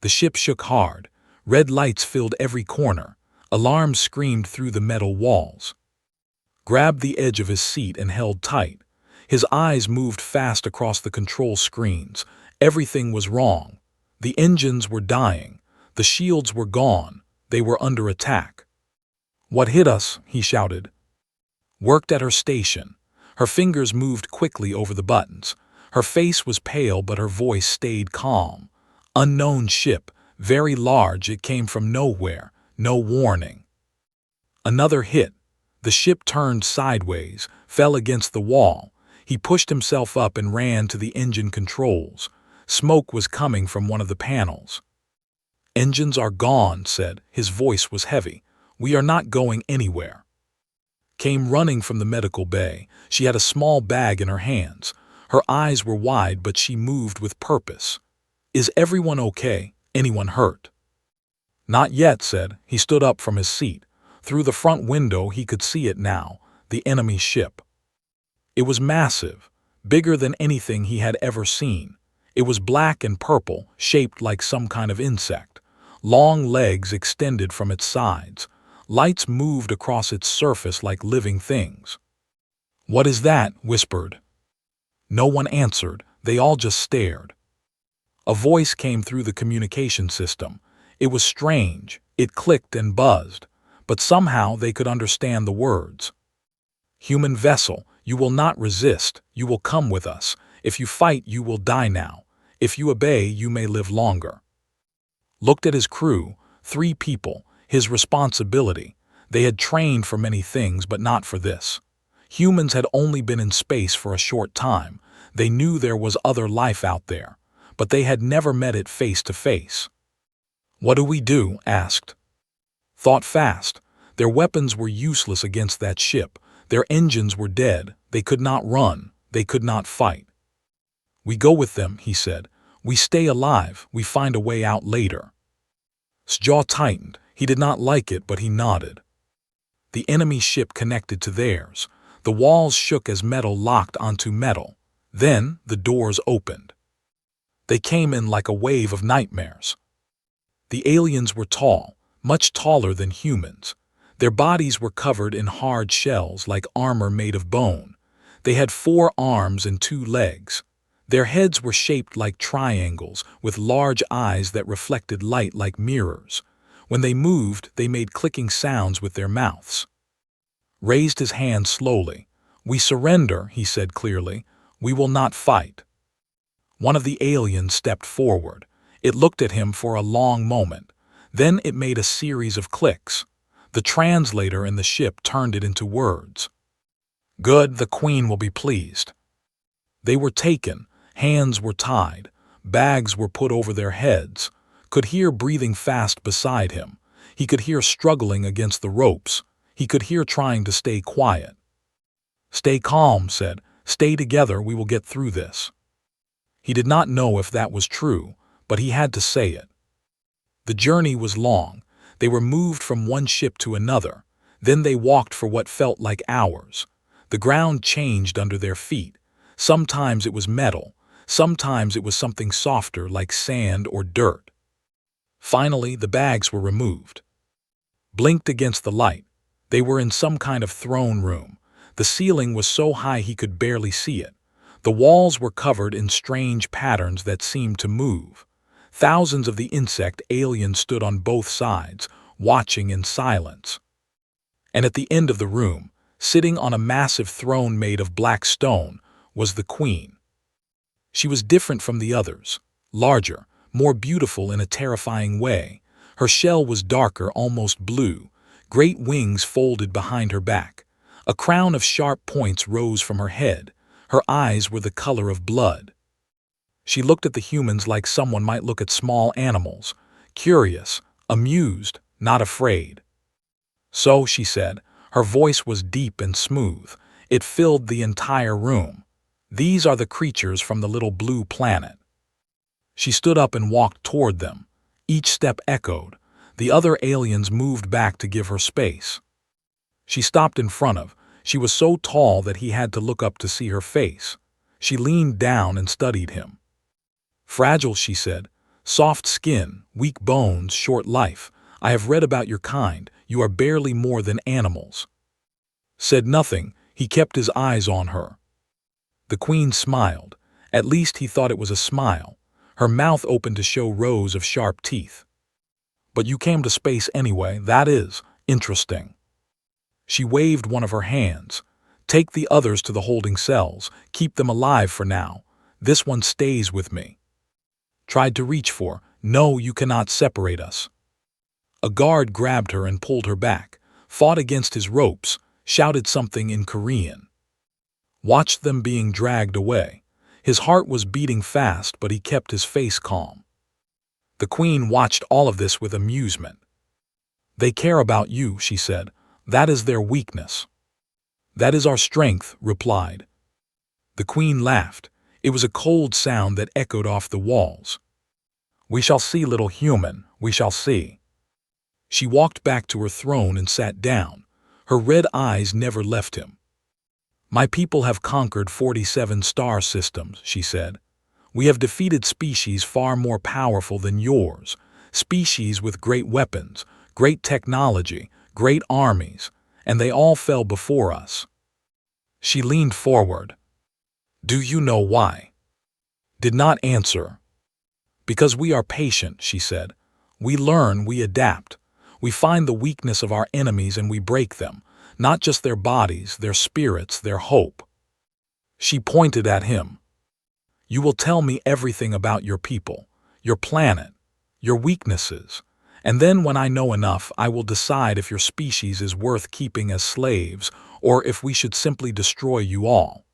The ship shook hard. Red lights filled every corner. Alarms screamed through the metal walls. Grabbed the edge of his seat and held tight. His eyes moved fast across the control screens. Everything was wrong. The engines were dying. The shields were gone. They were under attack. "What hit us?" he shouted. Worked at her station. Her fingers moved quickly over the buttons. Her face was pale, but her voice stayed calm. "Unknown ship, very large, it came from nowhere, no warning." Another hit. The ship turned sideways, fell against the wall. He pushed himself up and ran to the engine controls. Smoke was coming from one of the panels. "Engines are gone," said. His voice was heavy. "We are not going anywhere." Came running from the medical bay. She had a small bag in her hands. Her eyes were wide, but she moved with purpose. "Is everyone okay? Anyone hurt?" "Not yet," said. He stood up from his seat. Through the front window he could see it now, the enemy ship. It was massive, bigger than anything he had ever seen. It was black and purple, shaped like some kind of insect. Long legs extended from its sides. Lights moved across its surface like living things. "What is that?" whispered. No one answered. They all just stared. A voice came through the communication system. It was strange. It clicked and buzzed, but somehow they could understand the words. "Human vessel, you will not resist. You will come with us. If you fight, you will die now. If you obey, you may live longer." Looked at his crew, 3 people, his responsibility. They had trained for many things, but not for this. Humans had only been in space for a short time. They knew there was other life out there, but they had never met it face to face. "What do we do?" asked. Thought fast. Their weapons were useless against that ship. Their engines were dead. They could not run. They could not fight. "We go with them," he said. "We stay alive. We find a way out later." His jaw tightened. He did not like it, but he nodded. The enemy ship connected to theirs. The walls shook as metal locked onto metal. Then the doors opened. They came in like a wave of nightmares. The aliens were tall, much taller than humans. Their bodies were covered in hard shells like armor made of bone. They had 4 arms and 2 legs. Their heads were shaped like triangles, with large eyes that reflected light like mirrors. When they moved, they made clicking sounds with their mouths. Raised his hand slowly. "We surrender," he said clearly. "We will not fight." One of the aliens stepped forward. It looked at him for a long moment. Then it made a series of clicks. The translator in the ship turned it into words. "Good, the Queen will be pleased." They were taken. Hands were tied. Bags were put over their heads. Could hear breathing fast beside him. He could hear struggling against the ropes. He could hear trying to stay quiet. "Stay calm," said. "Stay together, we will get through this." He did not know if that was true, but he had to say it. The journey was long. They were moved from one ship to another. Then they walked for what felt like hours. The ground changed under their feet. Sometimes it was metal. Sometimes it was something softer like sand or dirt. Finally, the bags were removed. Blinked against the light. They were in some kind of throne room. The ceiling was so high he could barely see it. The walls were covered in strange patterns that seemed to move. Thousands of the insect aliens stood on both sides, watching in silence. And at the end of the room, sitting on a massive throne made of black stone, was the Queen. She was different from the others, larger, more beautiful in a terrifying way. Her shell was darker, almost blue. Great wings folded behind her back. A crown of sharp points rose from her head. Her eyes were the color of blood. She looked at the humans like someone might look at small animals, curious, amused, not afraid. "So," she said, her voice was deep and smooth. It filled the entire room. "These are the creatures from the little blue planet." She stood up and walked toward them. Each step echoed. The other aliens moved back to give her space. She stopped in front of. She was so tall that he had to look up to see her face. She leaned down and studied him. "Fragile," she said. Soft skin, weak bones, short life. I have read about your kind. You are barely more than animals." Said nothing, he kept his eyes on her. The queen smiled. At least he thought it was a smile. Her mouth opened to show rows of sharp teeth. "But you came to space anyway, that is interesting." She waved one of her hands. "Take the others to the holding cells. Keep them alive for now. This one stays with me." Tried to reach for, "No, you cannot separate us." A guard grabbed her and pulled her back, fought against his ropes, shouted something in Korean. Watched them being dragged away. His heart was beating fast, but he kept his face calm. The queen watched all of this with amusement. "They care about you," she said. "That is their weakness." "That is our strength," replied. The queen laughed. It was a cold sound that echoed off the walls. "We shall see, little human, we shall see." She walked back to her throne and sat down. Her red eyes never left him. "My people have conquered 47 star systems," she said. "We have defeated species far more powerful than yours, species with great weapons, great technology, great armies, and they all fell before us." She leaned forward. "Do you know why?" Did not answer. "Because we are patient," she said. "We learn, we adapt. We find the weakness of our enemies and we break them, not just their bodies, their spirits, their hope." She pointed at him. "You will tell me everything about your people, your planet, your weaknesses, and then when I know enough, I will decide if your species is worth keeping as slaves or if we should simply destroy you all."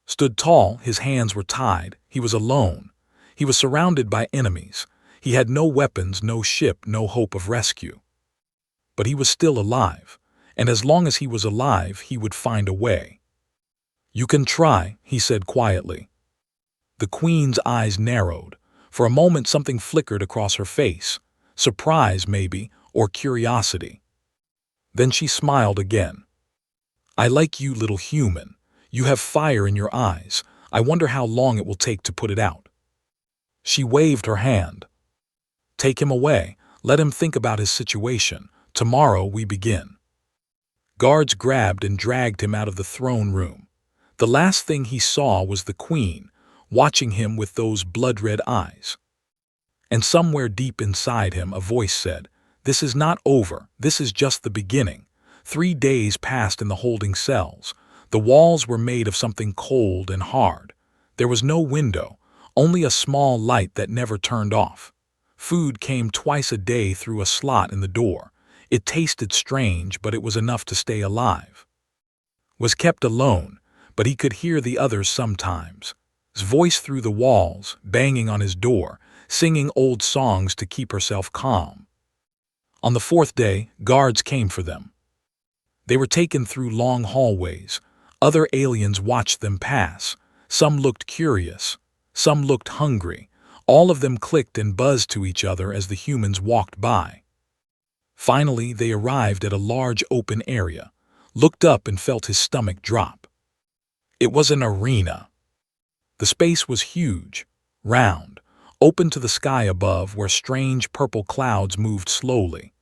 Stood tall, his hands were tied, he was alone. He was surrounded by enemies. He had no weapons, no ship, no hope of rescue. But he was still alive, and as long as he was alive, he would find a way. "You can try," he said quietly. The queen's eyes narrowed. For a moment something flickered across her face. Surprise, maybe, or curiosity. Then she smiled again. "I like you, little human. You have fire in your eyes. I wonder how long it will take to put it out." She waved her hand. "Take him away. Let him think about his situation. Tomorrow we begin." Guards grabbed and dragged him out of the throne room. The last thing he saw was the queen, watching him with those blood-red eyes. And somewhere deep inside him a voice said, "This is not over, this is just the beginning." 3 days passed in the holding cells. The walls were made of something cold and hard. There was no window, only a small light that never turned off. Food came twice a day through a slot in the door. It tasted strange, but it was enough to stay alive. Was kept alone, but he could hear the others sometimes. His voice through the walls, banging on his door, singing old songs to keep herself calm. On the 4th day, guards came for them. They were taken through long hallways. Other aliens watched them pass. Some looked curious. Some looked hungry. All of them clicked and buzzed to each other as the humans walked by. Finally, they arrived at a large open area, looked up and felt his stomach drop. It was an arena. The space was huge, round, open to the sky above where strange purple clouds moved slowly.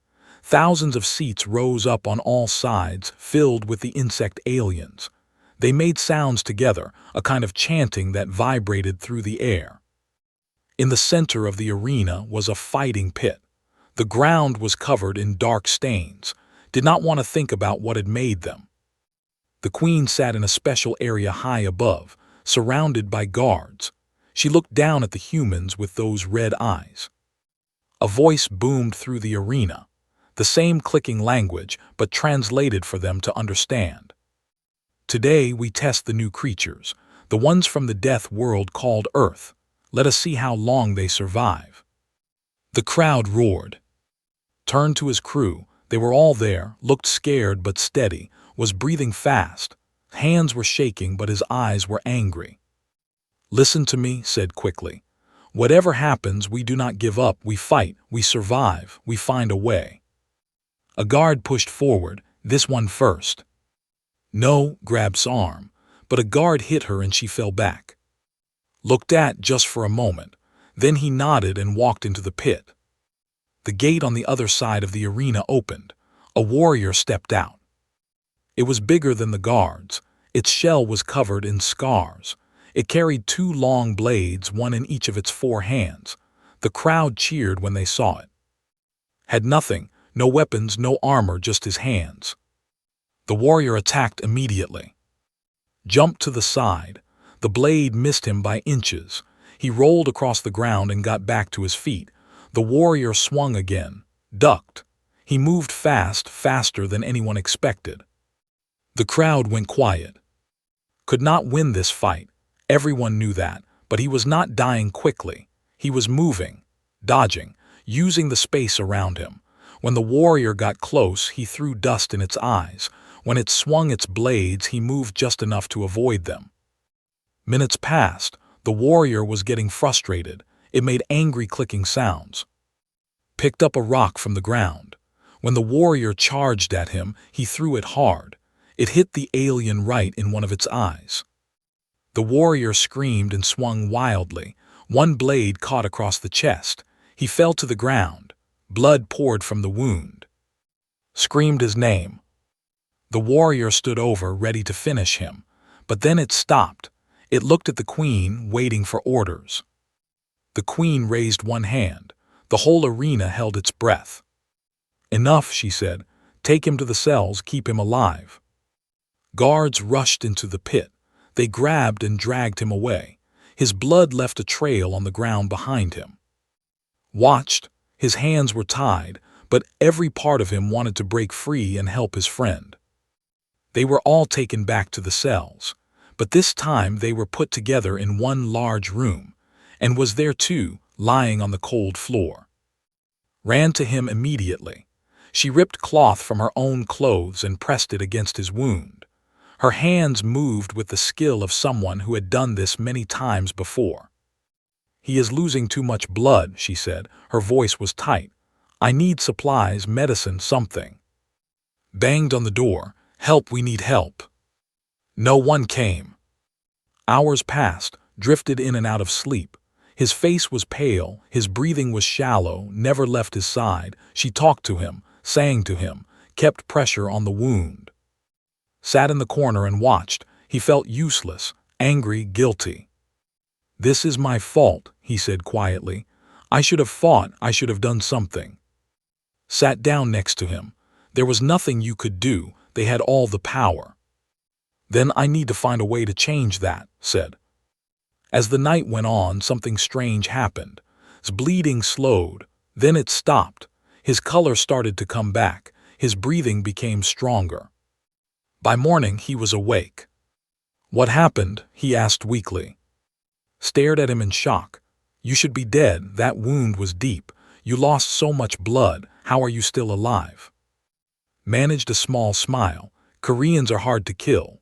Thousands of seats rose up on all sides, filled with the insect aliens. They made sounds together, a kind of chanting that vibrated through the air. In the center of the arena was a fighting pit. The ground was covered in dark stains. Did not want to think about what had made them. The queen sat in a special area high above, surrounded by guards. She looked down at the humans with those red eyes. A voice boomed through the arena. The same clicking language, but translated for them to understand. "Today we test the new creatures, the ones from the death world called Earth. Let us see how long they survive." The crowd roared. Turned to his crew. They were all there, looked scared but steady, was breathing fast. Hands were shaking, but his eyes were angry. "Listen to me," said quickly. "Whatever happens, we do not give up, we fight, we survive, we find a way." A guard pushed forward, this one first. "No," Grab's arm, but a guard hit her and she fell back. Looked at just for a moment. Then he nodded and walked into the pit. The gate on the other side of the arena opened. A warrior stepped out. It was bigger than the guards. Its shell was covered in scars. It carried 2 long blades, one in each of its 4 hands. The crowd cheered when they saw it. Had nothing, no weapons, no armor, just his hands. The warrior attacked immediately. Jumped to the side. The blade missed him by inches. He rolled across the ground and got back to his feet. The warrior swung again, ducked. He moved fast, faster than anyone expected. The crowd went quiet. Could not win this fight. Everyone knew that, but he was not dying quickly. He was moving, dodging, using the space around him. When the warrior got close, he threw dust in its eyes. When it swung its blades, he moved just enough to avoid them. Minutes passed. The warrior was getting frustrated. It made angry clicking sounds. Picked up a rock from the ground. When the warrior charged at him, he threw it hard. It hit the alien right in one of its eyes. The warrior screamed and swung wildly. One blade caught across the chest. He fell to the ground. Blood poured from the wound. Screamed his name. The warrior stood over, ready to finish him. But then it stopped. It looked at the queen, waiting for orders. The queen raised one hand. The whole arena held its breath. "Enough," she said. "Take him to the cells, keep him alive." Guards rushed into the pit. They grabbed and dragged him away. His blood left a trail on the ground behind him. Watched. His hands were tied, but every part of him wanted to break free and help his friend. They were all taken back to the cells, but this time they were put together in one large room, and was there too, lying on the cold floor. Ran to him immediately. She ripped cloth from her own clothes and pressed it against his wound. Her hands moved with the skill of someone who had done this many times before. "He is losing too much blood," she said. Her voice was tight. "I need supplies, medicine, something." Banged on the door. "Help, we need help." No one came. Hours passed, drifted in and out of sleep. His face was pale, his breathing was shallow, never left his side. She talked to him, sang to him, kept pressure on the wound. Sat in the corner and watched. He felt useless, angry, guilty. "This is my fault," he said quietly. "I should have fought, I should have done something." Sat down next to him. "There was nothing you could do, they had all the power." "Then I need to find a way to change that," said. As the night went on, something strange happened. His bleeding slowed, then it stopped. His color started to come back. His breathing became stronger. By morning, he was awake. "What happened?" he asked weakly. Stared at him in shock. "You should be dead. That wound was deep. You lost so much blood. How are you still alive?" Managed a small smile. "Koreans are hard to kill."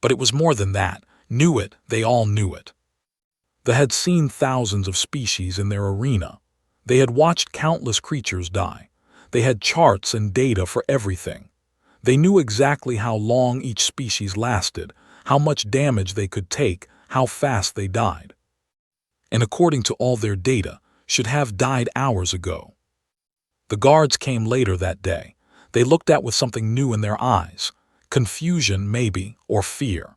But it was more than that. Knew it. They all knew it. They had seen thousands of species in their arena. They had watched countless creatures die. They had charts and data for everything. They knew exactly how long each species lasted, how much damage they could take, how fast they died. And according to all their data, should have died hours ago. The guards came later that day. They looked at with something new in their eyes. Confusion, maybe, or fear.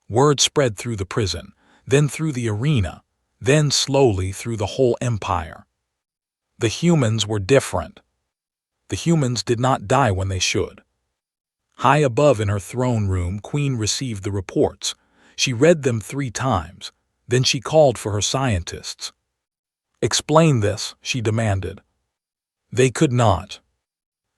Word spread through the prison, then through the arena, then slowly through the whole empire. The humans were different. The humans did not die when they should. High above in her throne room, Queen received the reports. She read them 3 times. Then she called for her scientists. "Explain this," she demanded. They could not.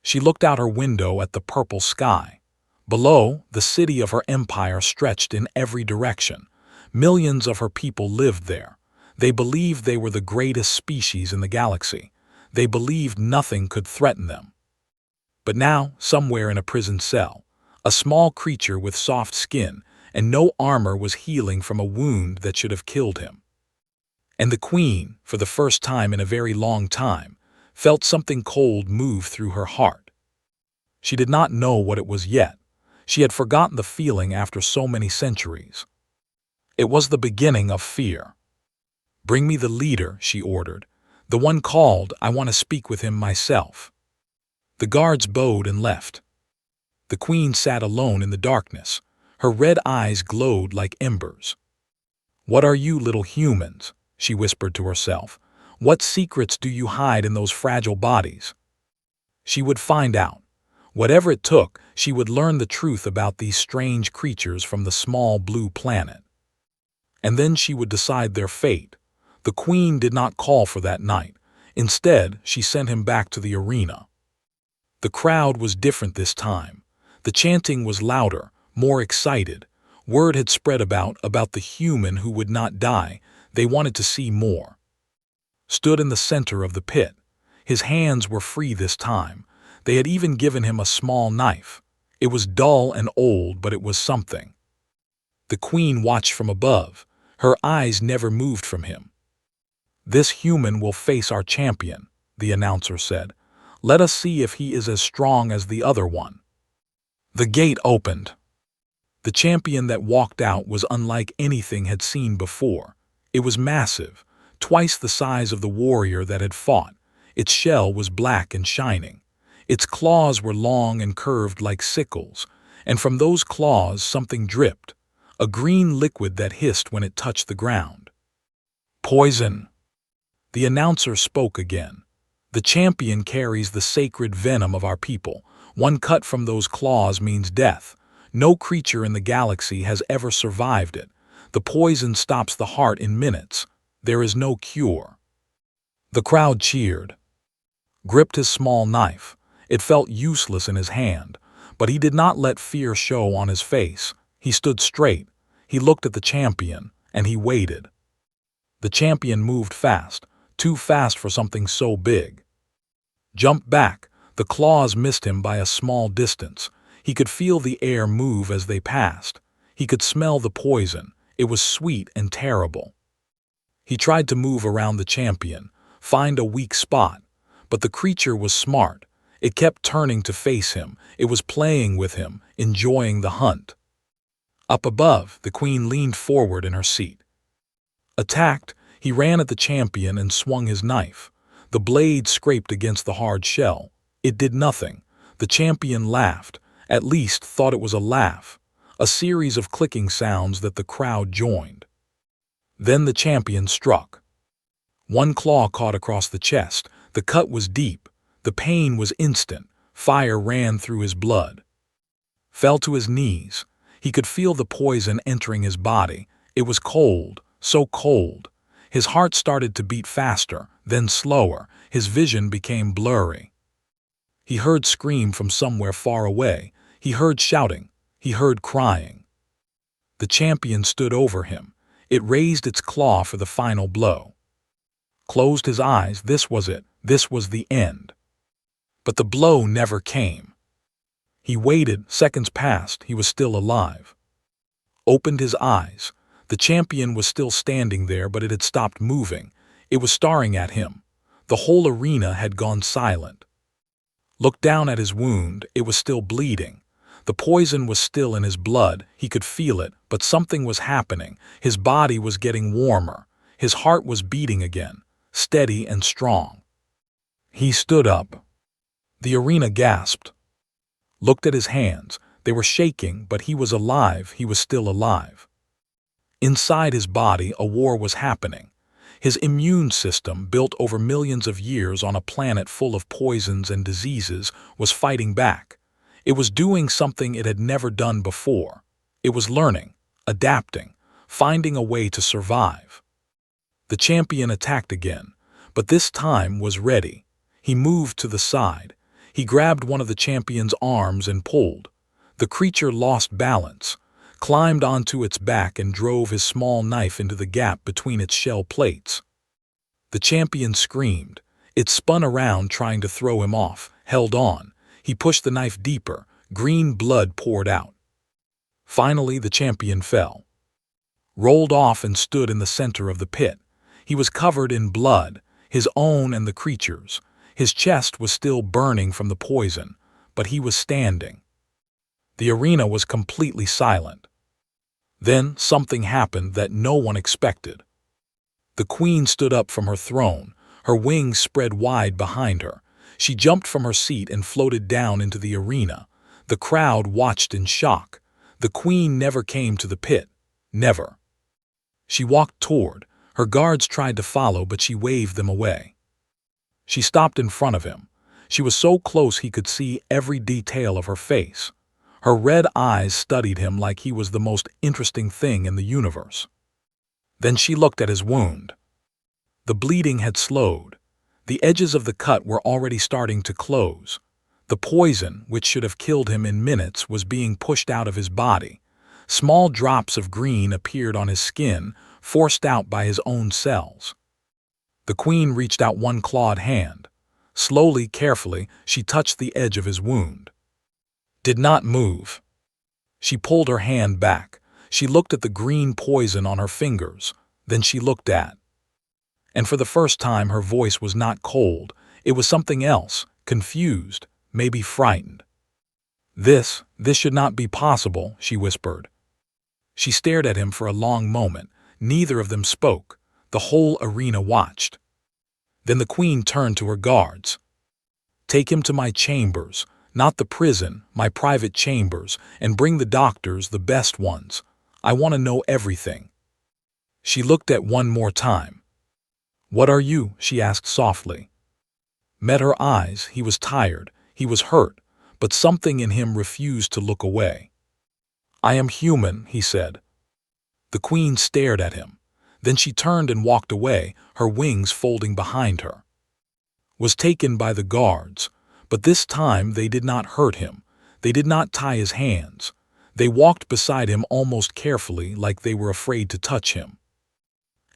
She looked out her window at the purple sky. Below, the city of her empire stretched in every direction. Millions of her people lived there. They believed they were the greatest species in the galaxy. They believed nothing could threaten them. But now, somewhere in a prison cell, a small creature with soft skin and no armor was healing from a wound that should have killed him. And the queen, for the first time in a very long time, felt something cold move through her heart. She did not know what it was yet. She had forgotten the feeling after so many centuries. It was the beginning of fear. "Bring me the leader," she ordered. "The one called, I want to speak with him myself." The guards bowed and left. The queen sat alone in the darkness. Her red eyes glowed like embers. "What are you, little humans?" she whispered to herself. "What secrets do you hide in those fragile bodies?" She would find out. Whatever it took, she would learn the truth about these strange creatures from the small blue planet. And then she would decide their fate. The queen did not call for that night. Instead, she sent him back to the arena. The crowd was different this time. The chanting was louder, more excited. Word had spread about the human who would not die. They wanted to see more. Stood in the center of the pit. His hands were free this time. They had even given him a small knife. It was dull and old, but it was something. The queen watched from above. Her eyes never moved from him. "This human will face our champion," the announcer said. "Let us see if he is as strong as the other one." The gate opened. The champion that walked out was unlike anything had seen before. It was massive, twice the size of the warrior that had fought. Its shell was black and shining. Its claws were long and curved like sickles, and from those claws something dripped, a green liquid that hissed when it touched the ground. "Poison." The announcer spoke again. "The champion carries the sacred venom of our people. One cut from those claws means death. No creature in the galaxy has ever survived it. The poison stops the heart in minutes. There is no cure." The crowd cheered. Gripped his small knife. It felt useless in his hand, but he did not let fear show on his face. He stood straight. He looked at the champion, and he waited. The champion moved fast, too fast for something so big. Jumped back. The claws missed him by a small distance. He could feel the air move as they passed. He could smell the poison. It was sweet and terrible. He tried to move around the champion, find a weak spot, but the creature was smart. It kept turning to face him. It was playing with him, enjoying the hunt. Up above, the queen leaned forward in her seat. Attacked, he ran at the champion and swung his knife. The blade scraped against the hard shell. It did nothing. The champion laughed, at least thought it was a laugh, a series of clicking sounds that the crowd joined. Then the champion struck. One claw caught across the chest. The cut was deep. The pain was instant. Fire ran through his blood. Fell to his knees. He could feel the poison entering his body. It was cold, so cold. His heart started to beat faster, then slower. His vision became blurry. He heard scream from somewhere far away. He heard shouting. He heard crying. The champion stood over him. It raised its claw for the final blow. Closed his eyes. This was it. This was the end. But the blow never came. He waited. Seconds passed. He was still alive. Opened his eyes. The champion was still standing there, but it had stopped moving. It was staring at him. The whole arena had gone silent. Looked down at his wound. It was still bleeding. The poison was still in his blood. He could feel it, but something was happening. His body was getting warmer. His heart was beating again, steady and strong. He stood up. The arena gasped. Looked at his hands. They were shaking, but he was alive. He was still alive. Inside his body, a war was happening. His immune system, built over millions of years on a planet full of poisons and diseases, was fighting back. It was doing something it had never done before. It was learning, adapting, finding a way to survive. The champion attacked again, but this time was ready. He moved to the side. He grabbed one of the champion's arms and pulled. The creature lost balance, climbed onto its back and drove his small knife into the gap between its shell plates. The champion screamed. It spun around trying to throw him off, held on. He pushed the knife deeper. Green blood poured out. Finally, the champion fell. Rolled off and stood in the center of the pit. He was covered in blood, his own and the creature's. His chest was still burning from the poison, but he was standing. The arena was completely silent. Then something happened that no one expected. The queen stood up from her throne, her wings spread wide behind her. She jumped from her seat and floated down into the arena. The crowd watched in shock. The queen never came to the pit. Never. She walked toward. Her guards tried to follow, but she waved them away. She stopped in front of him. She was so close he could see every detail of her face. Her red eyes studied him like he was the most interesting thing in the universe. Then she looked at his wound. The bleeding had slowed. The edges of the cut were already starting to close. The poison, which should have killed him in minutes, was being pushed out of his body. Small drops of green appeared on his skin, forced out by his own cells. The queen reached out one clawed hand. Slowly, carefully, she touched the edge of his wound. Did not move. She pulled her hand back. She looked at the green poison on her fingers. Then she looked at. And for the first time her voice was not cold. It was something else, confused, maybe frightened. This should not be possible, she whispered. She stared at him for a long moment. Neither of them spoke. The whole arena watched. Then the queen turned to her guards. Take him to my chambers, not the prison, my private chambers, and bring the doctors, the best ones. I want to know everything. She looked at one more time. What are you? She asked softly. Met her eyes. He was tired. He was hurt, but something in him refused to look away. I am human, he said. The queen stared at him. Then she turned and walked away, her wings folding behind her. Was taken by the guards, but this time they did not hurt him. They did not tie his hands. They walked beside him almost carefully, like they were afraid to touch him.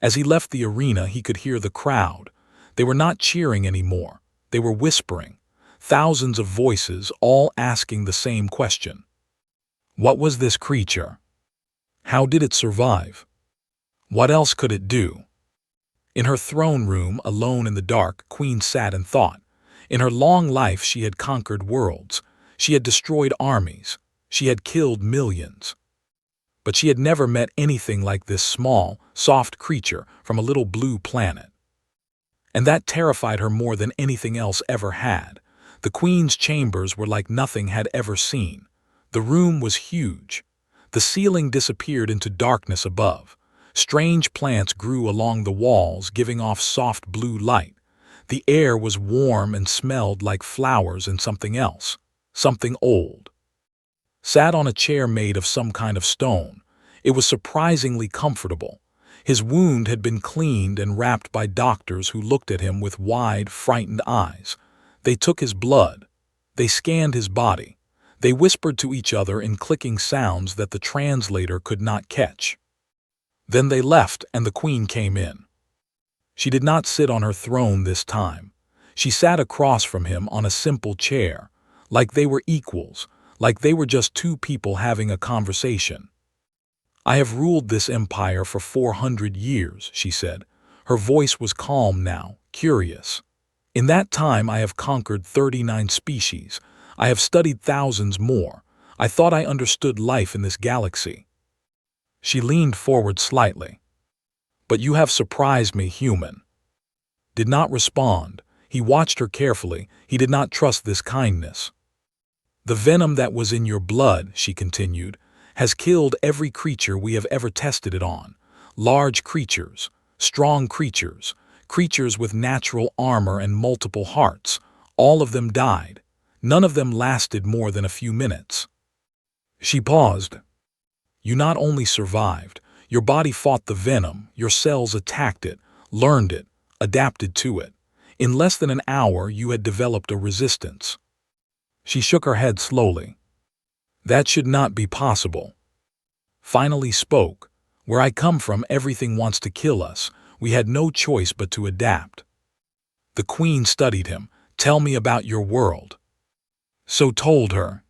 As he left the arena, he could hear the crowd. They were not cheering anymore. They were whispering. Thousands of voices, all asking the same question. What was this creature? How did it survive? What else could it do? In her throne room, alone in the dark, Queen sat and thought. In her long life she had conquered worlds. She had destroyed armies. She had killed millions. But she had never met anything like this small, soft creature from a little blue planet. And that terrified her more than anything else ever had. The queen's chambers were like nothing had ever seen. The room was huge. The ceiling disappeared into darkness above. Strange plants grew along the walls, giving off soft blue light. The air was warm and smelled like flowers and something else, something old. Sat on a chair made of some kind of stone. It was surprisingly comfortable. His wound had been cleaned and wrapped by doctors who looked at him with wide, frightened eyes. They took his blood. They scanned his body. They whispered to each other in clicking sounds that the translator could not catch. Then they left, and the queen came in. She did not sit on her throne this time. She sat across from him on a simple chair, like they were equals, like they were just two people having a conversation. I have ruled this empire for 400 years, she said. Her voice was calm now, curious. In that time I have conquered 39 species. I have studied thousands more. I thought I understood life in this galaxy. She leaned forward slightly. But you have surprised me, human. Did not respond. He watched her carefully. He did not trust this kindness. The venom that was in your blood, she continued, has killed every creature we have ever tested it on. Large creatures, strong creatures, creatures with natural armor and multiple hearts. All of them died. None of them lasted more than a few minutes. She paused. You not only survived, your body fought the venom, your cells attacked it, learned it, adapted to it. In less than an hour you had developed a resistance. She shook her head slowly. That should not be possible. Finally spoke. Where I come from, everything wants to kill us. We had no choice but to adapt. The queen studied him. Tell me about your world. So told her.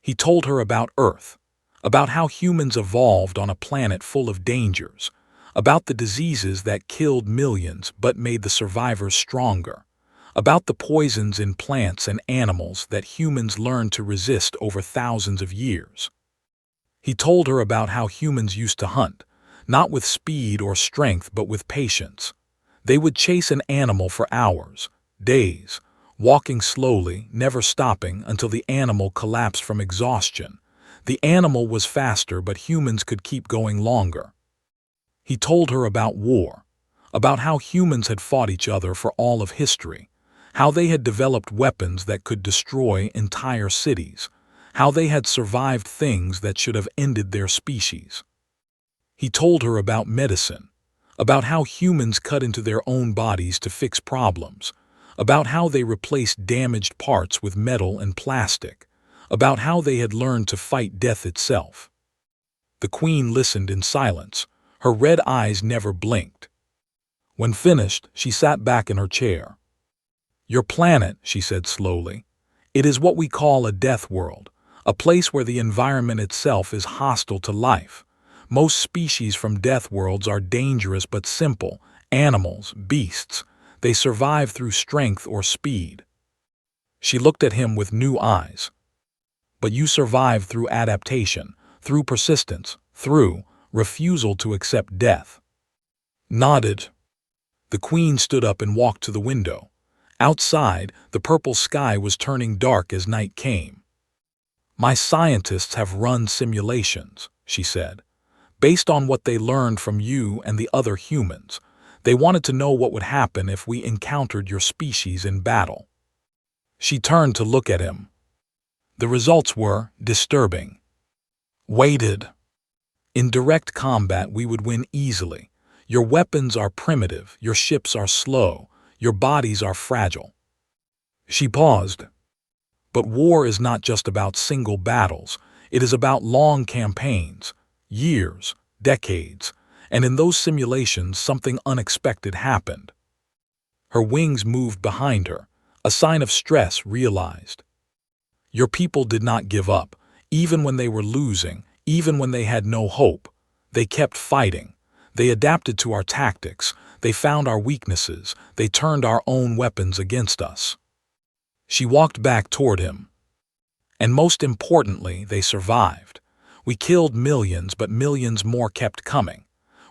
He told her about Earth, about how humans evolved on a planet full of dangers, about the diseases that killed millions but made the survivors stronger, about the poisons in plants and animals that humans learned to resist over thousands of years. He told her about how humans used to hunt, not with speed or strength but with patience. They would chase an animal for hours, days, walking slowly, never stopping until the animal collapsed from exhaustion. The animal was faster, but humans could keep going longer. He told her about war, about how humans had fought each other for all of history, how they had developed weapons that could destroy entire cities, how they had survived things that should have ended their species. He told her about medicine, about how humans cut into their own bodies to fix problems, about how they replaced damaged parts with metal and plastic, about how they had learned to fight death itself. The queen listened in silence. Her red eyes never blinked. When finished, she sat back in her chair. "Your planet," she said slowly, "it is what we call a death world, a place where the environment itself is hostile to life. Most species from death worlds are dangerous but simple, animals, beasts. They survive through strength or speed." She looked at him with new eyes. "But you survive through adaptation, through persistence, through refusal to accept death." Nodded. The queen stood up and walked to the window. Outside, the purple sky was turning dark as night came. "My scientists have run simulations," she said, "based on what they learned from you and the other humans. They wanted to know what would happen if we encountered your species in battle." She turned to look at him. The results were disturbing. "Waited. In direct combat we would win easily. Your weapons are primitive, your ships are slow, your bodies are fragile." She paused. "But war is not just about single battles. It is about long campaigns, years, decades, and in those simulations something unexpected happened." Her wings moved behind her, a sign of stress realized. "Your people did not give up, even when they were losing, even when they had no hope. They kept fighting. They adapted to our tactics. They found our weaknesses. They turned our own weapons against us." She walked back toward him. "And most importantly, they survived. We killed millions, but millions more kept coming.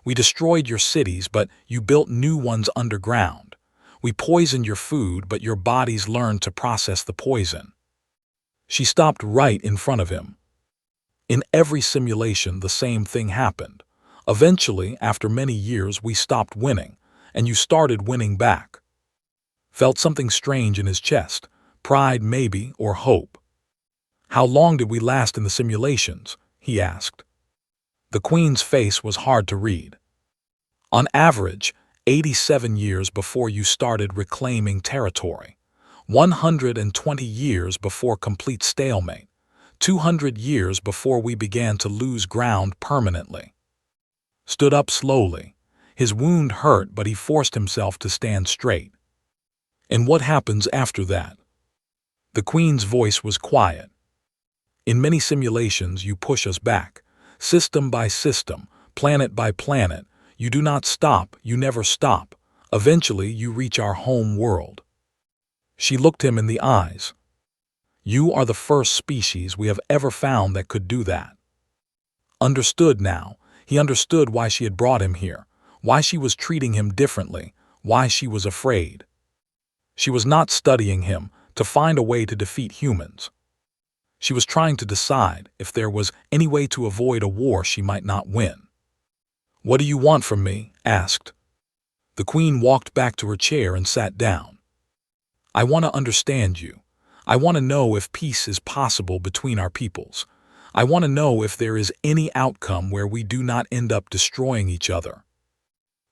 We destroyed your cities, but you built new ones underground. We poisoned your food, but your bodies learned to process the poison." She stopped right in front of him. "In every simulation, the same thing happened. Eventually, after many years, we stopped winning, and you started winning back." Felt something strange in his chest, pride maybe, or hope. "How long did we last in the simulations?" he asked. The queen's face was hard to read. "On average, 87 years before you started reclaiming territory, 120 years before complete stalemate, 200 years before we began to lose ground permanently." Stood up slowly. His wound hurt, but he forced himself to stand straight. "And what happens after that?" The queen's voice was quiet. "In many simulations you push us back, system by system, planet by planet. You do not stop, you never stop. Eventually you reach our home world." She looked him in the eyes. "You are the first species we have ever found that could do that." Understood now. He understood why she had brought him here, why she was treating him differently, why she was afraid. She was not studying him to find a way to defeat humans. She was trying to decide if there was any way to avoid a war she might not win. "What do you want from me?" asked. The queen walked back to her chair and sat down. "I want to understand you. I want to know if peace is possible between our peoples. I want to know if there is any outcome where we do not end up destroying each other."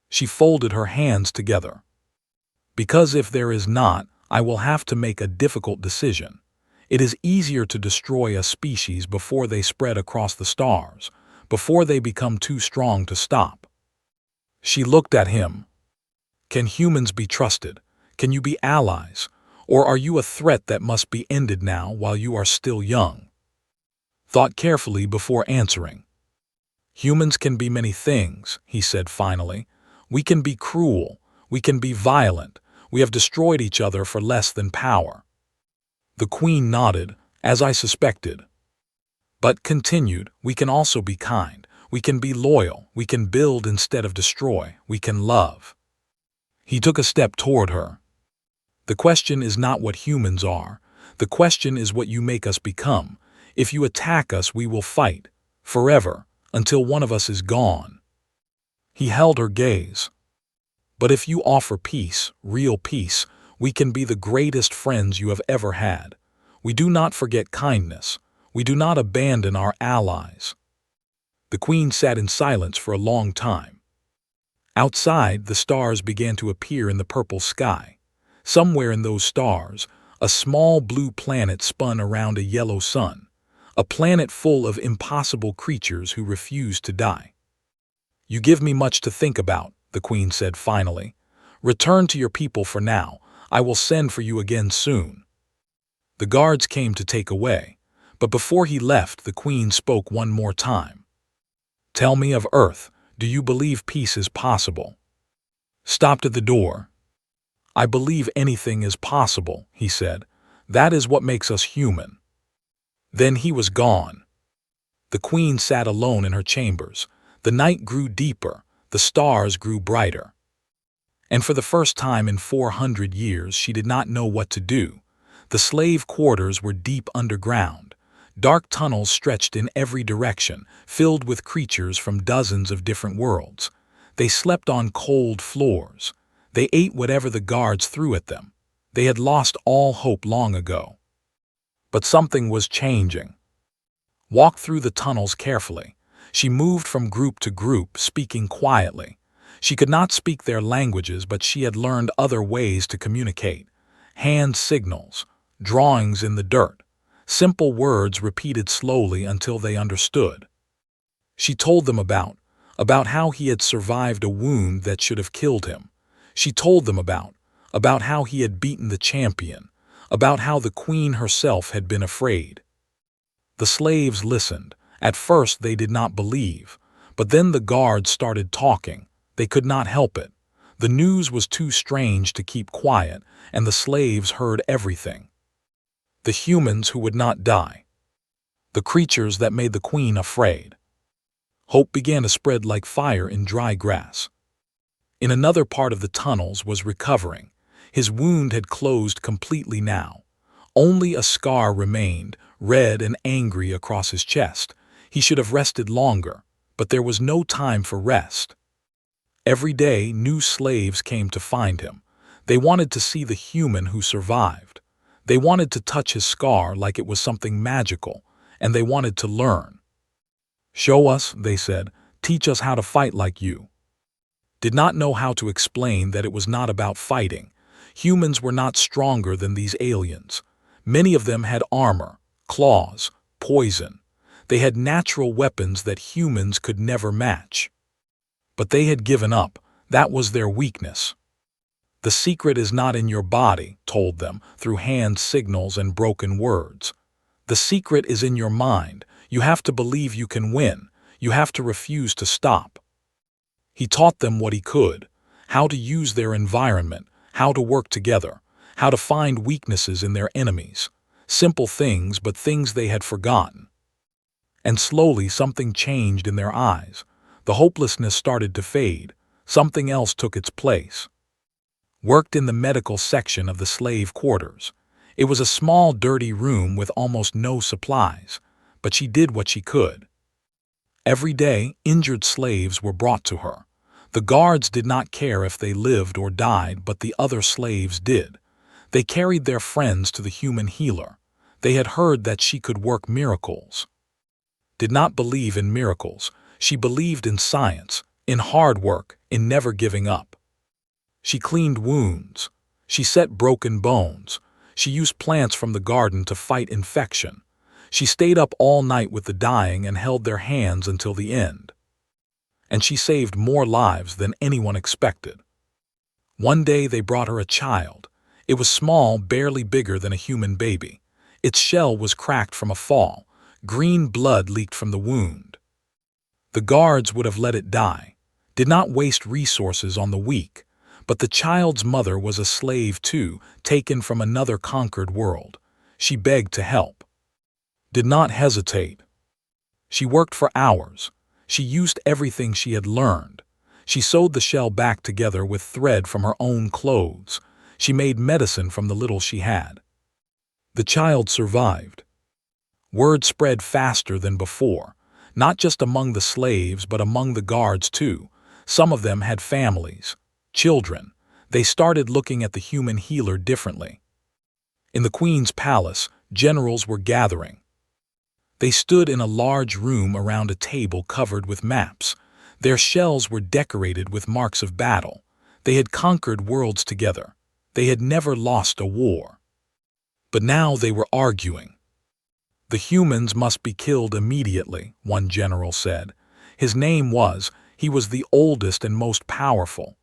She folded her hands together. "Because if there is not, I will have to make a difficult decision. It is easier to destroy a species before they spread across the stars, before they become too strong to stop." She looked at him. "Can humans be trusted? Can you be allies? Or are you a threat that must be ended now while you are still young?" Thought carefully before answering. "Humans can be many things," he said finally. "We can be cruel. We can be violent. We have destroyed each other for less than power." The queen nodded, as I suspected. "But," continued, "we can also be kind. We can be loyal. We can build instead of destroy. We can love. He took a step toward her. The question is not what humans are. The question is what you make us become. If you attack us, we will fight. Forever. Until one of us is gone. He held her gaze. But if you offer peace, real peace, we can be the greatest friends you have ever had. We do not forget kindness. We do not abandon our allies. The queen sat in silence for a long time. Outside, the stars began to appear in the purple sky. Somewhere in those stars, a small blue planet spun around a yellow sun, a planet full of impossible creatures who refused to die. You give me much to think about, the queen said finally. Return to your people for now. I will send for you again soon. The guards came to take away, but before he left, the queen spoke one more time. Tell me of Earth. Do you believe peace is possible? Stopped at the door. I believe anything is possible, he said. That is what makes us human. Then he was gone. The queen sat alone in her chambers. The night grew deeper. The stars grew brighter. And for the first time in 400 years, she did not know what to do. The slave quarters were deep underground. Dark tunnels stretched in every direction, filled with creatures from dozens of different worlds. They slept on cold floors. They ate whatever the guards threw at them. They had lost all hope long ago. But something was changing. Walk through the tunnels carefully. She moved from group to group, speaking quietly. She could not speak their languages, but she had learned other ways to communicate. Hand signals, drawings in the dirt, simple words repeated slowly until they understood. She told them about how he had survived a wound that should have killed him. She told them about how he had beaten the champion, about how the queen herself had been afraid. The slaves listened. At first they did not believe, but then the guards started talking. They could not help it. The news was too strange to keep quiet, and the slaves heard everything. The humans who would not die. The creatures that made the queen afraid. Hope began to spread like fire in dry grass. In another part of the tunnels was recovering. His wound had closed completely now. Only a scar remained, red and angry across his chest. He should have rested longer, but there was no time for rest. Every day, new slaves came to find him. They wanted to see the human who survived. They wanted to touch his scar like it was something magical, and they wanted to learn. Show us, they said, teach us how to fight like you. Did not know how to explain that it was not about fighting. Humans were not stronger than these aliens. Many of them had armor, claws, poison. They had natural weapons that humans could never match. But they had given up. That was their weakness. The secret is not in your body, told them, through hand signals and broken words. The secret is in your mind. You have to believe you can win. You have to refuse to stop. He taught them what he could, how to use their environment, how to work together, how to find weaknesses in their enemies. Simple things, but things they had forgotten. And slowly something changed in their eyes. The hopelessness started to fade. Something else took its place. Worked in the medical section of the slave quarters. It was a small, dirty room with almost no supplies, but she did what she could. Every day, injured slaves were brought to her. The guards did not care if they lived or died, but the other slaves did. They carried their friends to the human healer. They had heard that she could work miracles. Did not believe in miracles. She believed in science, in hard work, in never giving up. She cleaned wounds. She set broken bones. She used plants from the garden to fight infection. She stayed up all night with the dying and held their hands until the end. And she saved more lives than anyone expected. One day they brought her a child. It was small, barely bigger than a human baby. Its shell was cracked from a fall. Green blood leaked from the wound. The guards would have let it die, did not waste resources on the weak. But the child's mother was a slave too, taken from another conquered world. She begged to help. Did not hesitate. She worked for hours. She used everything she had learned. She sewed the shell back together with thread from her own clothes. She made medicine from the little she had. The child survived. Word spread faster than before, not just among the slaves but among the guards too. Some of them had families, children. They started looking at the human healer differently. In the Queen's palace, generals were gathering. They stood in a large room around a table covered with maps. Their shells were decorated with marks of battle. They had conquered worlds together. They had never lost a war. But now they were arguing. The humans must be killed immediately, one general said. His name he was the oldest and most powerful.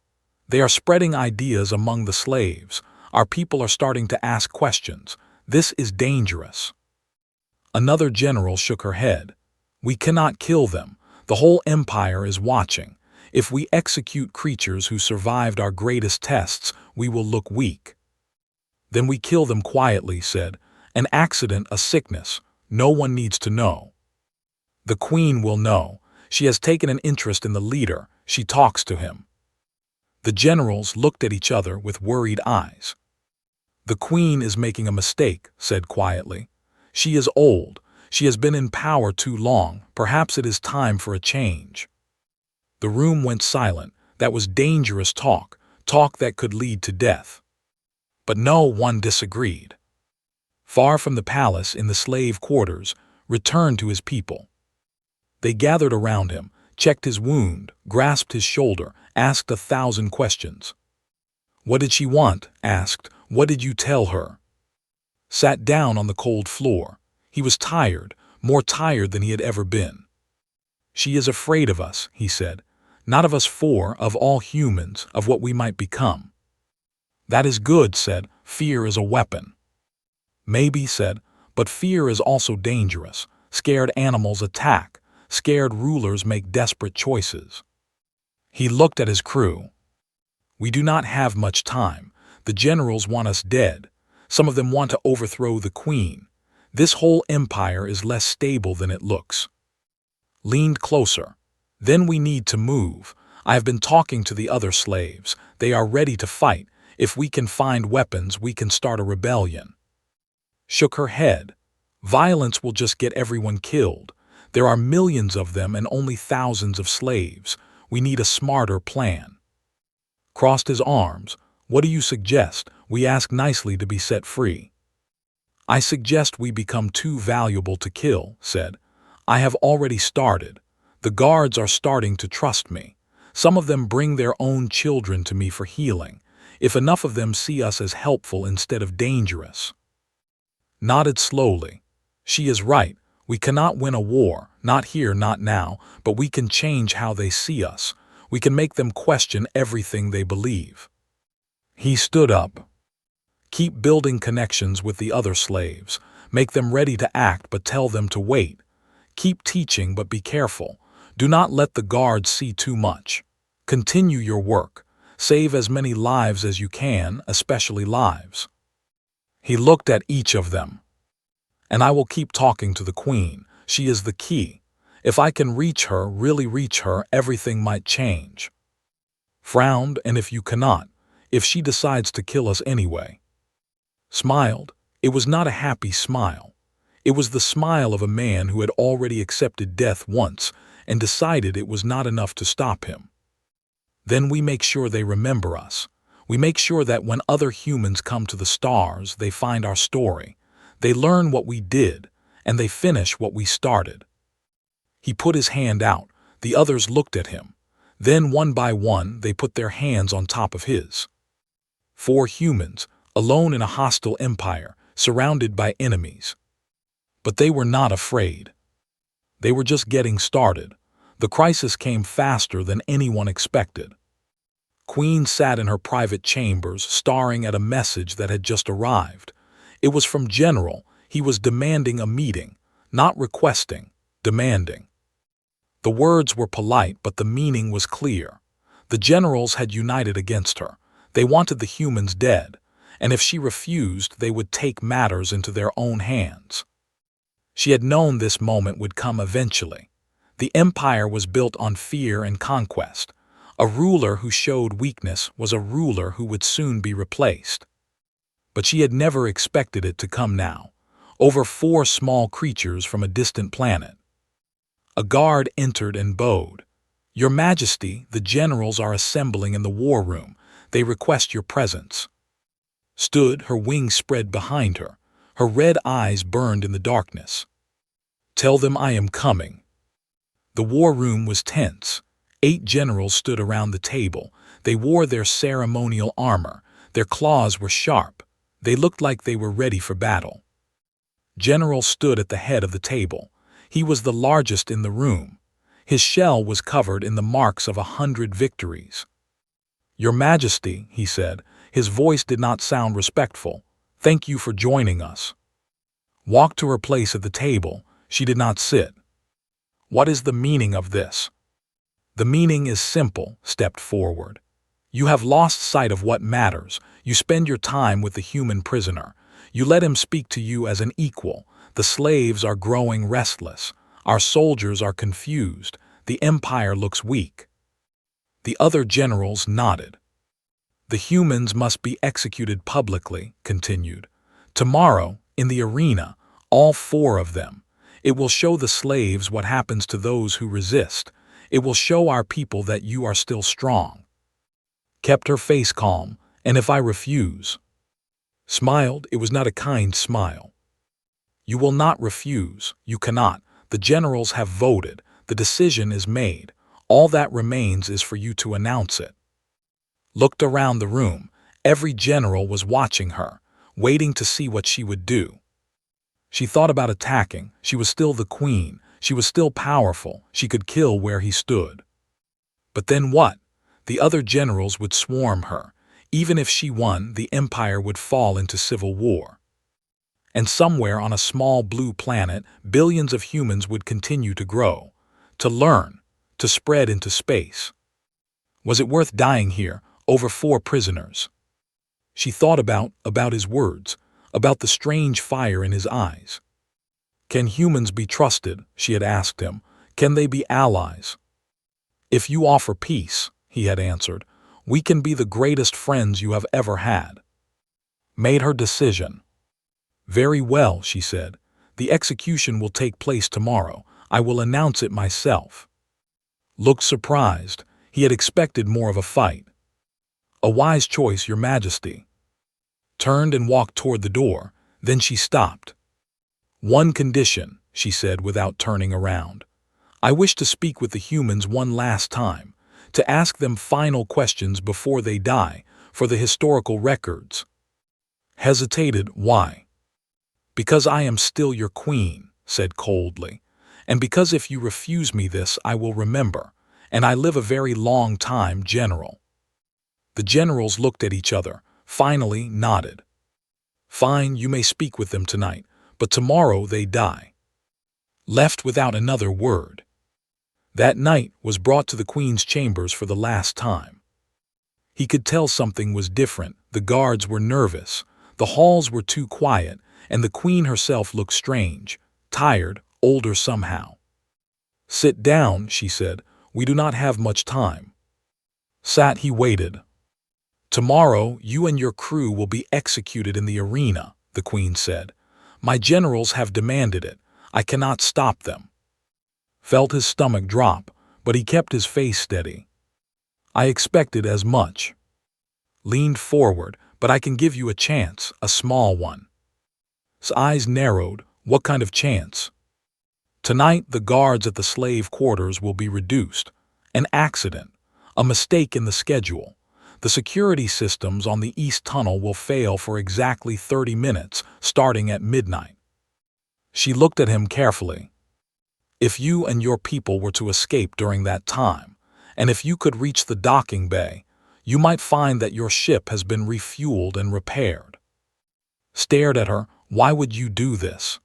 They are spreading ideas among the slaves. Our people are starting to ask questions. This is dangerous. Another general shook her head. We cannot kill them. The whole empire is watching. If we execute creatures who survived our greatest tests, we will look weak. Then we kill them quietly, said. An accident, a sickness. No one needs to know. The Queen will know. She has taken an interest in the leader. She talks to him. The generals looked at each other with worried eyes. The Queen is making a mistake, said quietly. She is old. She has been in power too long. Perhaps it is time for a change. The room went silent. That was dangerous talk that could lead to death. But no one disagreed. Far from the palace, in the slave quarters, returned to his people. They gathered around him, checked his wound, grasped his shoulder, asked 1,000 questions. What did she want? Asked. What did you tell her? Sat down on the cold floor. He was tired, more tired than he had ever been. She is afraid of us, he said. Not of us four, of all humans, of what we might become. That is good, said. Fear is a weapon. Maybe, said, but fear is also dangerous. Scared animals attack. Scared rulers make desperate choices. He looked at his crew. We do not have much time. The generals want us dead. Some of them want to overthrow the Queen. This whole empire is less stable than it looks. Leaned closer. Then we need to move. I have been talking to the other slaves. They are ready to fight. If we can find weapons, we can start a rebellion. Shook her head. Violence will just get everyone killed. There are millions of them and only thousands of slaves. We need a smarter plan. Crossed his arms. What do you suggest? We ask nicely to be set free. I suggest we become too valuable to kill, said. I have already started. The guards are starting to trust me. Some of them bring their own children to me for healing. If enough of them see us as helpful instead of dangerous. Nodded slowly. She is right. We cannot win a war, not here, not now, but we can change how they see us. We can make them question everything they believe. He stood up. Keep building connections with the other slaves. Make them ready to act, but tell them to wait. Keep teaching, but be careful. Do not let the guards see too much. Continue your work. Save as many lives as you can, especially lives. He looked at each of them. And I will keep talking to the Queen. She is the key. If I can reach her, really reach her, everything might change. Frowned, and if you cannot, if she decides to kill us anyway. Smiled. It was not a happy smile. It was the smile of a man who had already accepted death once and decided it was not enough to stop him. Then we make sure they remember us. We make sure that when other humans come to the stars, they find our story. They learn what we did, and they finish what we started. He put his hand out. The others looked at him. Then, one by one, they put their hands on top of his. 4 humans, alone in a hostile empire, surrounded by enemies. But they were not afraid. They were just getting started. The crisis came faster than anyone expected. Queen sat in her private chambers, staring at a message that had just arrived. It was from General. He was demanding a meeting, not requesting, demanding. The words were polite, but the meaning was clear. The generals had united against her. They wanted the humans dead, and if she refused, they would take matters into their own hands. She had known this moment would come eventually. The empire was built on fear and conquest. A ruler who showed weakness was a ruler who would soon be replaced. But she had never expected it to come now. Over 4 small creatures from a distant planet. A guard entered and bowed. "Your Majesty, the generals are assembling in the war room. They request your presence." Stood, her wings spread behind her. Her red eyes burned in the darkness. "Tell them I am coming." The war room was tense. 8 generals stood around the table. They wore their ceremonial armor. Their claws were sharp. They looked like they were ready for battle. General stood at the head of the table. He was the largest in the room. His shell was covered in the marks of 100 victories. "Your Majesty," he said. His voice did not sound respectful. "Thank you for joining us." Walked to her place at the table. She did not sit. "What is the meaning of this?" "The meaning is simple," stepped forward. "You have lost sight of what matters. You spend your time with the human prisoner. You let him speak to you as an equal. The slaves are growing restless. Our soldiers are confused. The empire looks weak." The other generals nodded. "The humans must be executed publicly," continued. "Tomorrow, in the arena, all 4 of them. It will show the slaves what happens to those who resist. It will show our people that you are still strong." Kept her face calm. "And if I refuse?" Smiled. It was not a kind smile. "You will not refuse. You cannot. The generals have voted. The decision is made. All that remains is for you to announce it." Looked around the room. Every general was watching her, waiting to see what she would do. She thought about attacking. She was still the queen. She was still powerful. She could kill where he stood. But then what? The other generals would swarm her. Even if she won, the empire would fall into civil war. And somewhere on a small blue planet, billions of humans would continue to grow, to learn, to spread into space. Was it worth dying here, over 4 prisoners? She thought about his words, about the strange fire in his eyes. "Can humans be trusted?" she had asked him. "Can they be allies?" "If you offer peace," he had answered, "we can be the greatest friends you have ever had." Made her decision. "Very well," she said. "The execution will take place tomorrow. I will announce it myself." Looked surprised. He had expected more of a fight. "A wise choice, Your Majesty." Turned and walked toward the door. Then she stopped. "One condition," she said without turning around. "I wish to speak with the humans one last time, to ask them final questions before they die, for the historical records." Hesitated. "Why?" "Because I am still your queen," said coldly, "and because if you refuse me this I will remember, and I live a very long time, General." The generals looked at each other, finally nodded. "Fine, you may speak with them tonight, but tomorrow they die." Left without another word. That night was brought to the Queen's chambers for the last time. He could tell something was different. The guards were nervous, the halls were too quiet, and the Queen herself looked strange, tired, older somehow. "Sit down," she said. "We do not have much time." Sat. He waited. "Tomorrow, you and your crew will be executed in the arena," the Queen said. "My generals have demanded it. I cannot stop them." Felt his stomach drop, but he kept his face steady. "I expected as much." Leaned forward. "But I can give you a chance, a small one." His eyes narrowed. "What kind of chance?" "Tonight, the guards at the slave quarters will be reduced. An accident, a mistake in the schedule. The security systems on the East Tunnel will fail for exactly 30 minutes, starting at midnight." She looked at him carefully. "If you and your people were to escape during that time, and if you could reach the docking bay, you might find that your ship has been refueled and repaired." Stared at her. "Why would you do this?"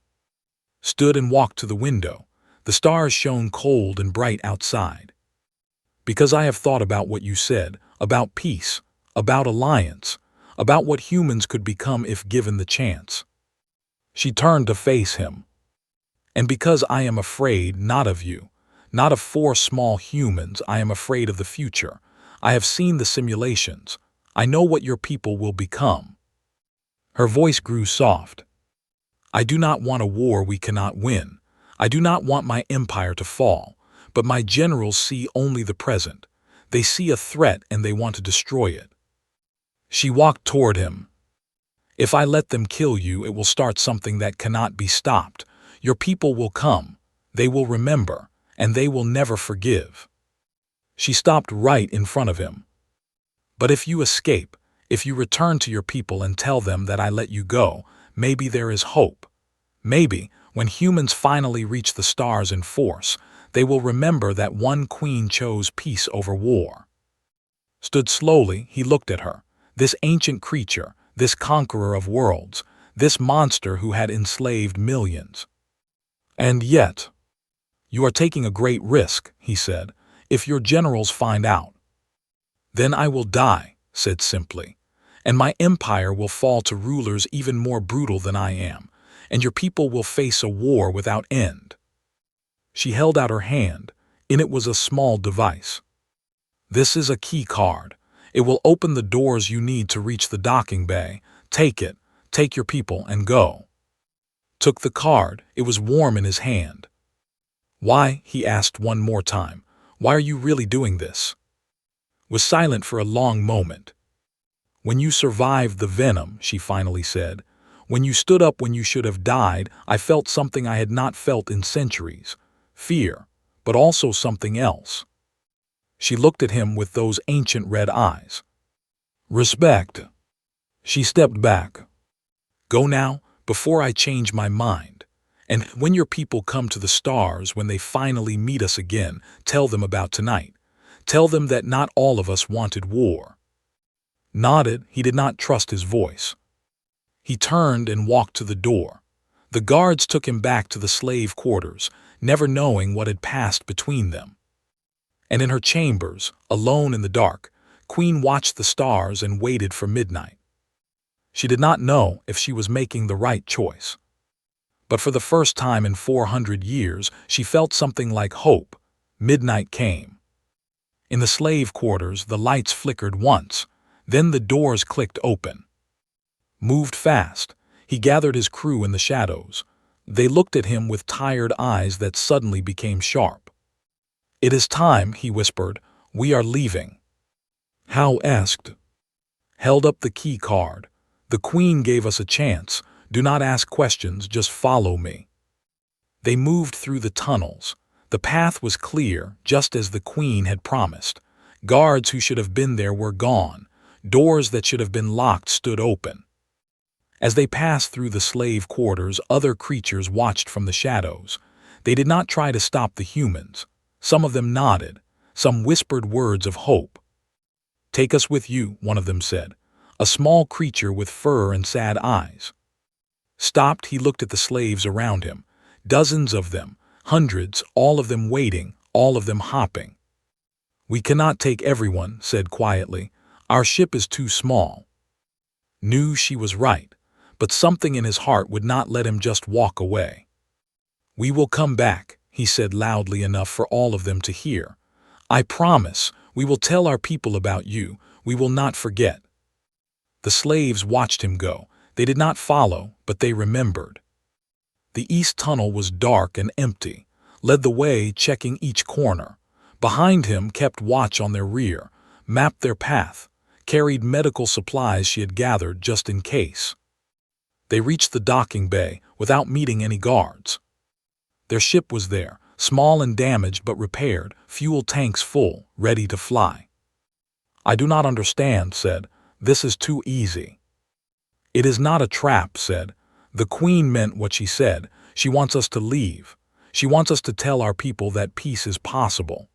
Stood and walked to the window. The stars shone cold and bright outside. "Because I have thought about what you said, about peace, about alliance, about what humans could become if given the chance." She turned to face him. "And because I am afraid not of you, Not of 4 small humans. I am afraid of the future. I have seen the simulations. I know what your people will become." Her voice grew soft. "I do not want a war we cannot win. I do not want my empire to fall. But my generals see only the present. They see a threat and they want to destroy it." She walked toward him. "If I let them kill you, it will start something that cannot be stopped. Your people will come. They will remember, and they will never forgive." She stopped right in front of him. "But if you escape, if you return to your people and tell them that I let you go, maybe there is hope. Maybe, when humans finally reach the stars in force, they will remember that one queen chose peace over war." Stood slowly, he looked at her. This ancient creature, this conqueror of worlds, this monster who had enslaved millions. "And yet, you are taking a great risk," he said, "if your generals find out." "Then I will die," said simply, "and my empire will fall to rulers even more brutal than I am, and your people will face a war without end." She held out her hand. In it was a small device. "This is a key card. It will open the doors you need to reach the docking bay. Take it, take your people, and go." Took the card. It was warm in his hand. "Why?" he asked one more time. "Why are you really doing this?" Was silent for a long moment. "When you survived the venom," she finally said, "when you stood up when you should have died, I felt something I had not felt in centuries. Fear, but also something else." She looked at him with those ancient red eyes. "Respect." She stepped back. "Go now, before I change my mind. And when your people come to the stars, when they finally meet us again, tell them about tonight. Tell them that not all of us wanted war." Nodded. He did not trust his voice. He turned and walked to the door. The guards took him back to the slave quarters, never knowing what had passed between them. And in her chambers, alone in the dark, Queen watched the stars and waited for midnight. She did not know if she was making the right choice. But for the first time in 400 years, she felt something like hope. Midnight came. In the slave quarters, the lights flickered once, then the doors clicked open. Moved fast, he gathered his crew in the shadows. They looked at him with tired eyes that suddenly became sharp. "It is time," he whispered. "We are leaving." Hal asked. Held up the key card. "The Queen gave us a chance. Do not ask questions, just follow me." They moved through the tunnels. The path was clear, just as the Queen had promised. Guards who should have been there were gone. Doors that should have been locked stood open. As they passed through the slave quarters, other creatures watched from the shadows. They did not try to stop the humans. Some of them nodded. Some whispered words of hope. "Take us with you," one of them said. A small creature with fur and sad eyes. Stopped, he looked at the slaves around him. Dozens of them, hundreds, all of them waiting, all of them hopping. "We cannot take everyone," said quietly. "Our ship is too small." Knew she was right, but something in his heart would not let him just walk away. "We will come back," he said loudly enough for all of them to hear. "I promise, we will tell our people about you. We will not forget." The slaves watched him go. They did not follow, but they remembered. The east tunnel was dark and empty. Led the way, checking each corner. Behind him, kept watch on their rear, mapped their path, carried medical supplies she had gathered just in case. They reached the docking bay without meeting any guards. Their ship was there, small and damaged but repaired, fuel tanks full, ready to fly. "I do not understand," said. "This is too easy." "It is not a trap," said. "The Queen meant what she said. She wants us to leave. She wants us to tell our people that peace is possible."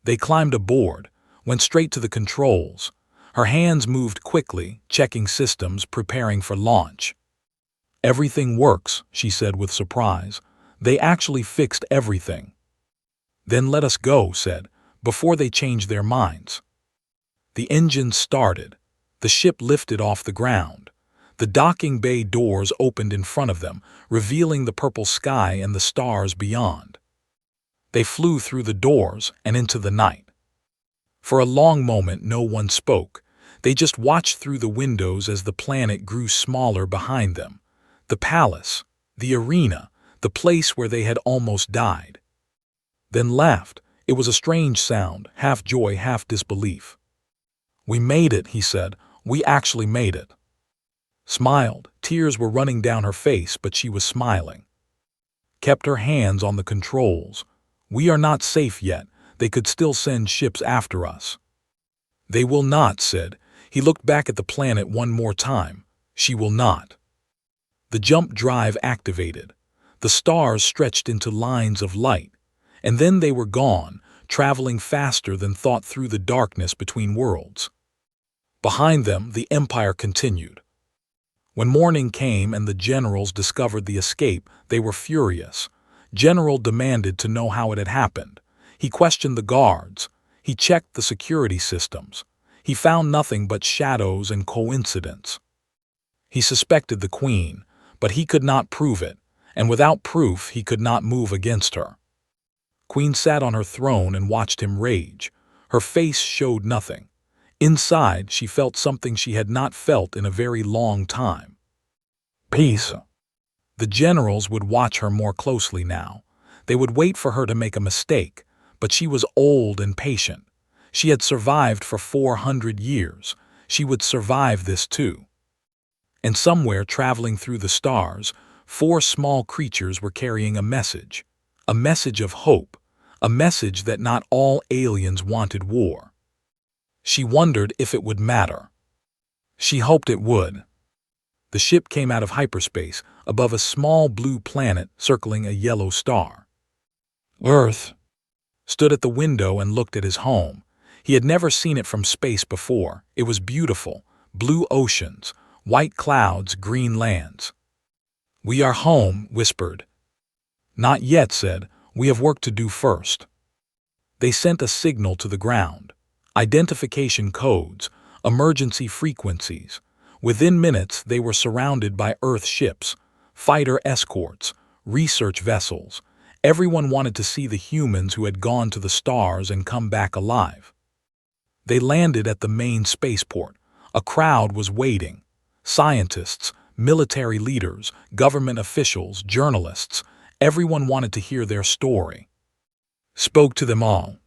They climbed aboard, went straight to the controls. Her hands moved quickly, checking systems, preparing for launch. "Everything works," she said with surprise. "They actually fixed everything." "Then let us go," said, "before they change their minds." The engines started. The ship lifted off the ground. The docking bay doors opened in front of them, revealing the purple sky and the stars beyond. They flew through the doors and into the night. For a long moment no one spoke. They just watched through the windows as the planet grew smaller behind them. The palace, the arena, the place where they had almost died. Then laughed. It was a strange sound, half joy, half disbelief. "We made it," he said. "We actually made it." Smiled. Tears were running down her face, but she was smiling. Kept her hands on the controls. "We are not safe yet. They could still send ships after us." "They will not," said. He looked back at the planet one more time. "She will not." The jump drive activated. The stars stretched into lines of light, and then they were gone, traveling faster than thought through the darkness between worlds. Behind them, the Empire continued. When morning came and the generals discovered the escape, they were furious. General demanded to know how it had happened. He questioned the guards. He checked the security systems. He found nothing but shadows and coincidence. He suspected the Queen, but he could not prove it, and without proof he could not move against her. Queen sat on her throne and watched him rage. Her face showed nothing. Inside, she felt something she had not felt in a very long time. Peace. The generals would watch her more closely now. They would wait for her to make a mistake, but she was old and patient. She had survived for 400 years. She would survive this too. And somewhere traveling through the stars, 4 small creatures were carrying a message of hope, a message that not all aliens wanted war. She wondered if it would matter. She hoped it would. The ship came out of hyperspace above a small blue planet circling a yellow star. Earth stood at the window and looked at his home. He had never seen it from space before. It was beautiful, blue oceans, white clouds, green lands. "We are home," whispered. "Not yet," said. "We have work to do first." They sent a signal to the ground. Identification codes, emergency frequencies. Within minutes, they were surrounded by Earth ships, fighter escorts, research vessels. Everyone wanted to see the humans who had gone to the stars and come back alive. They landed at the main spaceport. A crowd was waiting. Scientists, military leaders, government officials, journalists. Everyone wanted to hear their story. Spoke to them all.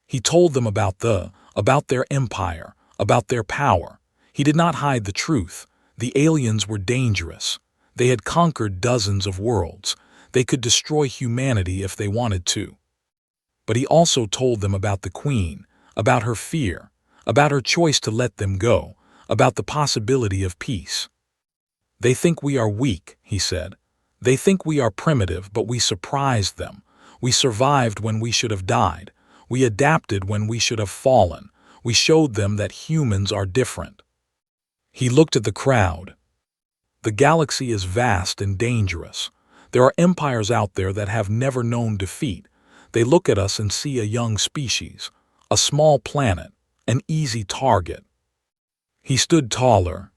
He told them about their empire, about their power. He did not hide the truth. The aliens were dangerous. They had conquered dozens of worlds. They could destroy humanity if they wanted to. But he also told them about the Queen, about her fear, about her choice to let them go, about the possibility of peace. "They think we are weak," he said. "They think we are primitive, but we surprised them. We survived when we should have died. We adapted when we should have fallen. We showed them that humans are different." He looked at the crowd. The galaxy is vast and dangerous. There are empires out there that have never known defeat. They look at us and see a young species, a small planet, an easy target. He stood taller.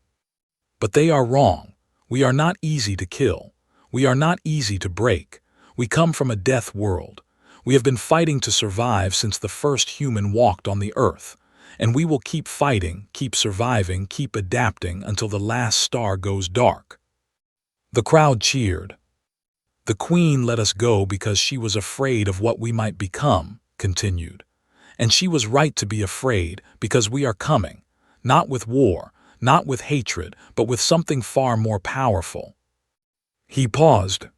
"But they are wrong. We are not easy to kill. We are not easy to break. We come from a death world. We have been fighting to survive since the first human walked on the earth. And we will keep fighting, keep surviving, keep adapting until the last star goes dark." The crowd cheered. "The Queen let us go because she was afraid of what we might become," continued. "And she was right to be afraid, because we are coming, not with war, not with hatred, but with something far more powerful." He paused.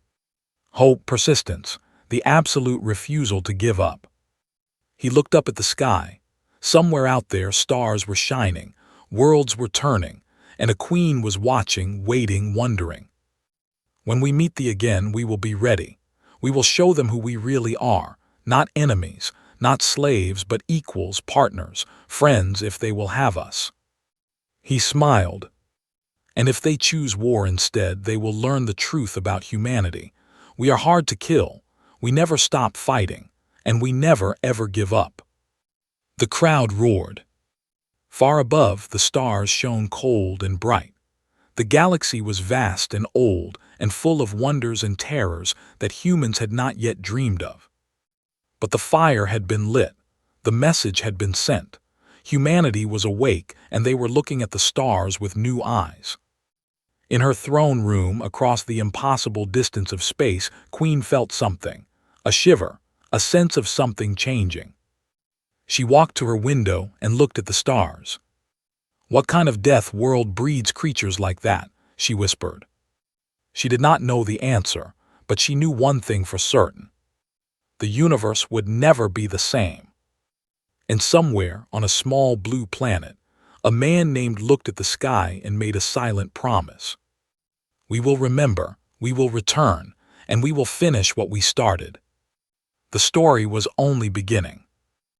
Hope, persistence, the absolute refusal to give up. He looked up at the sky. Somewhere out there, stars were shining, worlds were turning, and a queen was watching, waiting, wondering. "When we meet thee again, we will be ready. We will show them who we really are, not enemies, not slaves, but equals, partners, friends if they will have us." He smiled. "And if they choose war instead, they will learn the truth about humanity. We are hard to kill. We never stop fighting, and we never ever give up." The crowd roared. Far above, the stars shone cold and bright. The galaxy was vast and old and full of wonders and terrors that humans had not yet dreamed of. But the fire had been lit. The message had been sent. Humanity was awake, and they were looking at the stars with new eyes. In her throne room, across the impossible distance of space, Queen felt something. A shiver, a sense of something changing. She walked to her window and looked at the stars. "What kind of death world breeds creatures like that?" she whispered. She did not know the answer, but she knew one thing for certain. The universe would never be the same. And somewhere on a small blue planet, a man named looked at the sky and made a silent promise. "We will remember, we will return, and we will finish what we started." The story was only beginning.